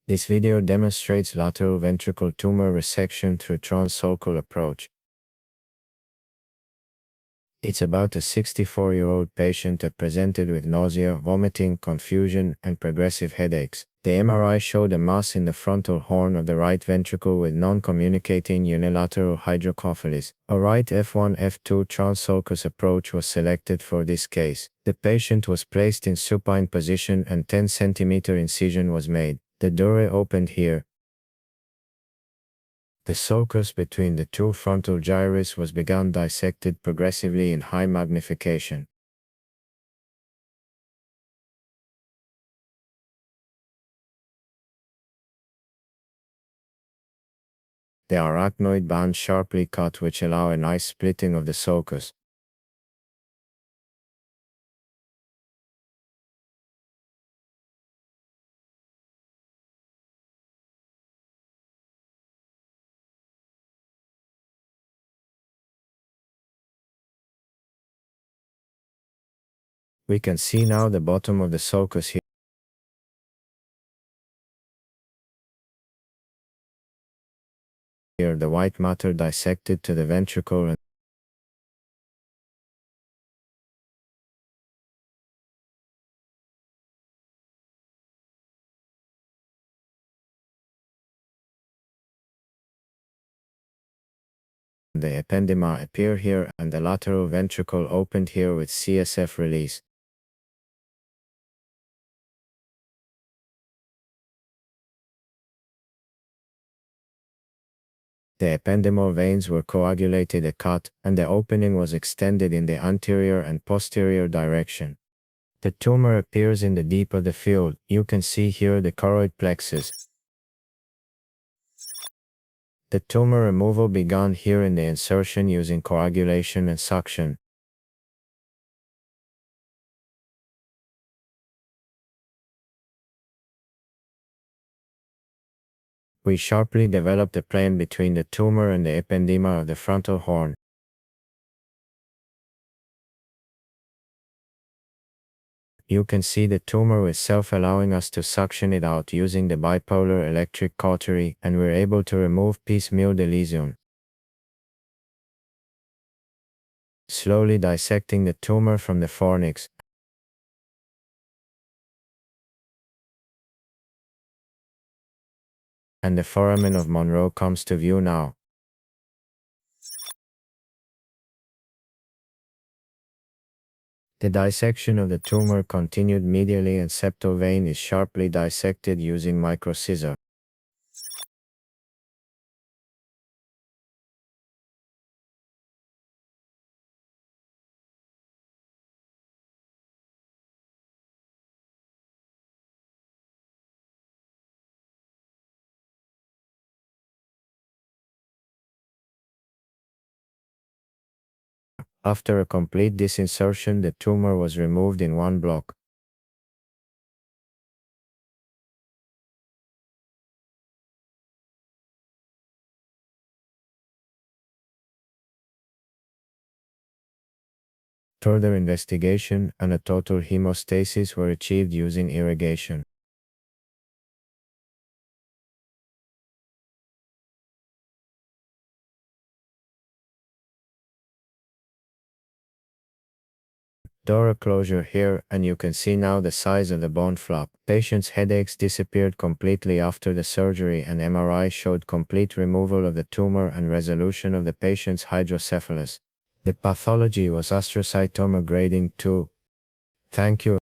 This video demonstrates lateral ventricular tumor resection through Transsulcal approach. It's about a 64-year-old patient that presented with nausea, vomiting, confusion, and progressive headaches. The MRI showed a mass in the frontal horn of the right ventricle with non-communicating unilateral hydrocephalus. A right F1-F2 Transsulcus approach was selected for this case. The patient was placed in supine position and 10 cm incision was made. The dura opened here. The sulcus between the two frontal gyrus was begun dissected progressively in high magnification. The arachnoid band sharply cut which allow a nice splitting of the sulcus. We can see now the bottom of the sulcus here. Here the white matter dissected to the ventricle and the ependyma appear here and the lateral ventricle opened here with CSF release. The ependymal veins were coagulated and cut, and the opening was extended in the anterior and posterior direction. The tumor appears in the deep of the field. You can see here the choroid plexus. The tumor removal began here in the insertion using coagulation and suction. We sharply developed the plane between the tumor and the ependyma of the frontal horn. You can see the tumor itself allowing us to suction it out using the bipolar electric cautery, and we're able to remove piecemeal the lesion. Slowly dissecting the tumor from the fornix. And the foramen of Monroe comes to view now. The dissection of the tumor continued medially and septal vein is sharply dissected using microscissor. After a complete disinsertion, the tumor was removed in one block. Further investigation and a total hemostasis were achieved using irrigation. Dura closure here, and you can see now the size of the bone flap. Patient's headaches disappeared completely after the surgery, and MRI showed complete removal of the tumor and resolution of the patient's hydrocephalus. The pathology was astrocytoma grading 2. Thank you.